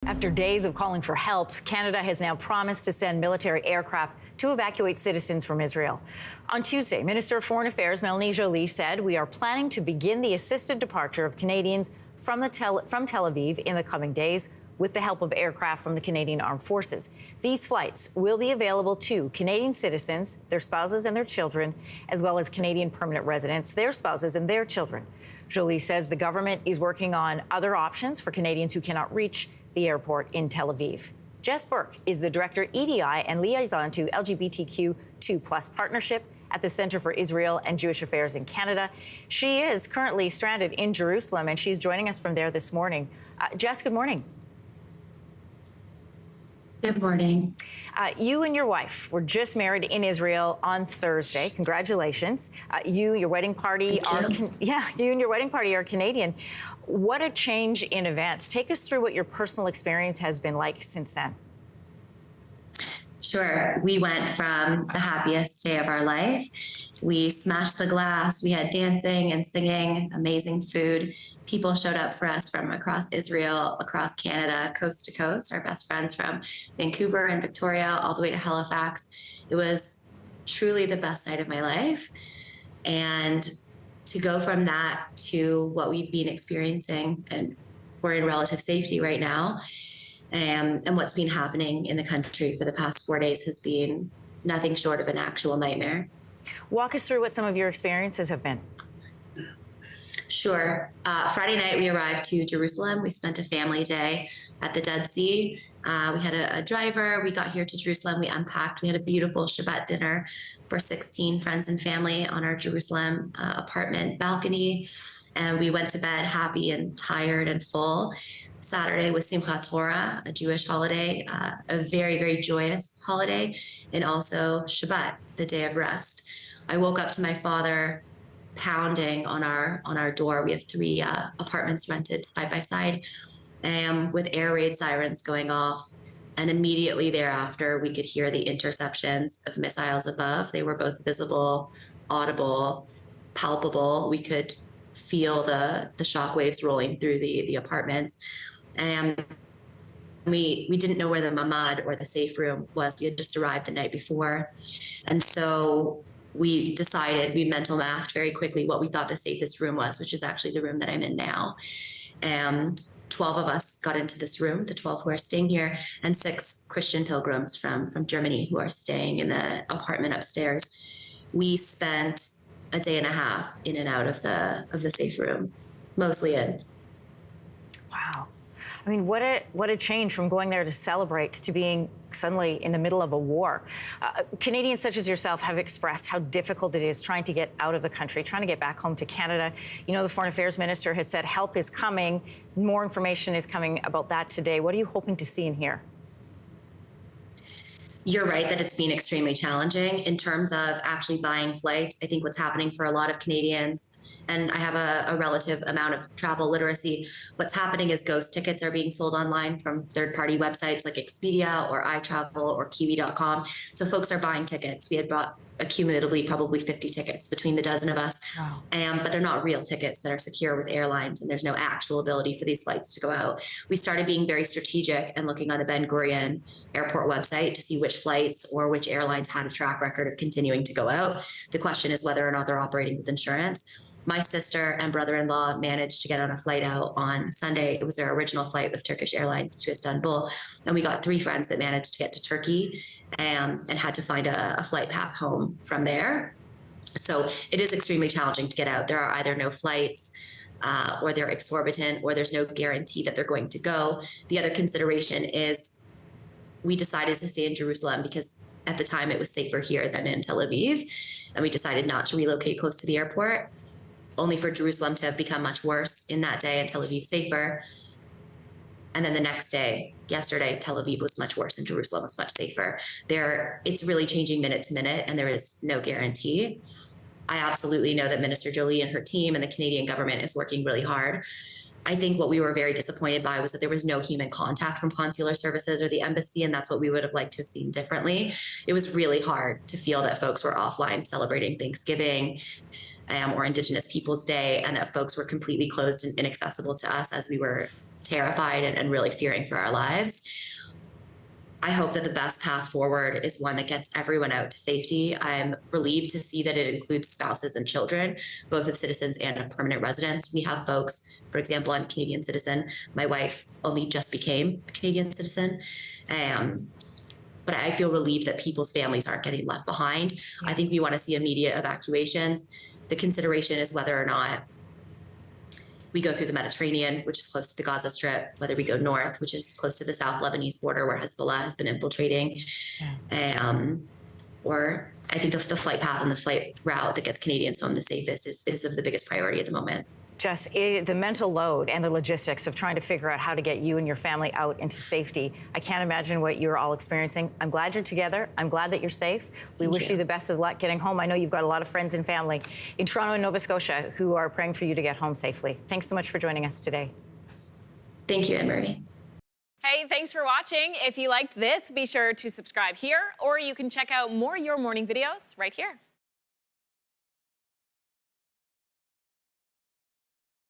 After days of calling for help, Canada has now promised to send military aircraft to evacuate citizens from Israel. On Tuesday, Minister of Foreign Affairs Melanie Joly said, "We are planning to begin the assisted departure of Canadians from Tel Aviv in the coming days with the help of aircraft from the Canadian Armed Forces. These flights will be available to Canadian citizens, their spouses and their children, as well as Canadian permanent residents, their spouses and their children." Joly says the government is working on other options for Canadians who cannot reach the airport in Tel Aviv. Jess Burke is the Director EDI and Liaison to LGBTQ2+ Partnership at the Centre for Israel and Jewish Affairs in Canada. She is currently stranded in Jerusalem, and she's joining us from there this morning. Jess, good morning. Good morning. You and your wife were just married in Israel on Thursday. Congratulations. You and your wedding party are Canadian. What a change in events. Take us through what your personal experience has been like since then. Sure. We went from the happiest day of our life. We smashed the glass. We had dancing and singing, amazing food. People showed up for us from across Israel, across Canada, coast to coast. Our best friends from Vancouver and Victoria, all the way to Halifax. It was truly the best night of my life. And to go from that to what we've been experiencing, and we're in relative safety right now, and what's been happening in the country for the past 4 days has been nothing short of an actual nightmare. Walk us through what some of your experiences have been. Sure. Friday night, we arrived to Jerusalem. We spent a family day at the Dead Sea. We had a driver. We got here to Jerusalem. We unpacked. We had a beautiful Shabbat dinner for 16 friends and family on our Jerusalem apartment balcony. And we went to bed happy and tired and full. Saturday was Simchat Torah, a Jewish holiday, a very, very joyous holiday, and also Shabbat, the day of rest. I woke up to my father pounding on our door. We have 3 apartments rented side by side, with air raid sirens going off. And immediately thereafter, we could hear the interceptions of missiles above. They were both visible, audible, palpable. We could feel the shock waves rolling through the apartments. And we didn't know where the mamad or the safe room was. We had just arrived the night before. And so we decided, we mental mathed very quickly what we thought the safest room was, which is actually the room that I'm in now. 12 of us got into this room, the 12 who are staying here, and 6 Christian pilgrims from Germany who are staying in the apartment upstairs. We spent a day and a half in and out of the safe room, mostly in. Wow. I mean, what a change from going there to celebrate to being suddenly in the middle of a war. Canadians such as yourself have expressed how difficult it is trying to get out of the country, trying to get back home to Canada. You know, the Foreign Affairs Minister has said help is coming. More information is coming about that today. What are you hoping to see and hear? You're right that it's been extremely challenging in terms of actually buying flights. I think what's happening for a lot of Canadians, and I have a relative amount of travel literacy, what's happening is ghost tickets are being sold online from third-party websites like Expedia or iTravel or Kiwi.com. So folks are buying tickets. We had bought accumulatively probably 50 tickets between the dozen of us. Wow. But they're not real tickets that are secure with airlines, and there's no actual ability for these flights to go out. We started being very strategic and looking on the Ben Gurion airport website to see which flights or which airlines had a track record of continuing to go out. The question is whether or not they're operating with insurance. My sister and brother-in-law managed to get on a flight out on Sunday. It was their original flight with Turkish Airlines to Istanbul. And we got 3 friends that managed to get to Turkey and had to find a flight path home from there. So it is extremely challenging to get out. There are either no flights or they're exorbitant, or there's no guarantee that they're going to go. The other consideration is we decided to stay in Jerusalem because at the time it was safer here than in Tel Aviv. And we decided not to relocate close to the airport, only for Jerusalem to have become much worse in that day and Tel Aviv safer. And then the next day, yesterday, Tel Aviv was much worse and Jerusalem was much safer. It's really changing minute to minute, and there is no guarantee. I absolutely know that Minister Joly and her team and the Canadian government is working really hard. I think what we were very disappointed by was that there was no human contact from consular services or the embassy, and that's what we would have liked to have seen differently. It was really hard to feel that folks were offline celebrating Thanksgiving or Indigenous Peoples Day, and that folks were completely closed and inaccessible to us as we were terrified and really fearing for our lives. I hope that the best path forward is one that gets everyone out to safety. I'm relieved to see that it includes spouses and children, both of citizens and of permanent residents. We have folks, for example, I'm a Canadian citizen. My wife only just became a Canadian citizen. But I feel relieved that people's families aren't getting left behind. I think we want to see immediate evacuations. The consideration is whether or not we go through the Mediterranean, which is close to the Gaza Strip, whether we go north, which is close to the South Lebanese border where Hezbollah has been infiltrating. Or I think the flight path and the flight route that gets Canadians home the safest is of the biggest priority at the moment. Jess, the mental load and the logistics of trying to figure out how to get you and your family out into safety. I can't imagine what you're all experiencing. I'm glad you're together. I'm glad that you're safe. We wish you the best of luck getting home. I know you've got a lot of friends and family in Toronto and Nova Scotia who are praying for you to get home safely. Thanks so much for joining us today. Thank you, Anne-Marie. Hey, thanks for watching. If you liked this, be sure to subscribe here, or you can check out more Your Morning videos right here.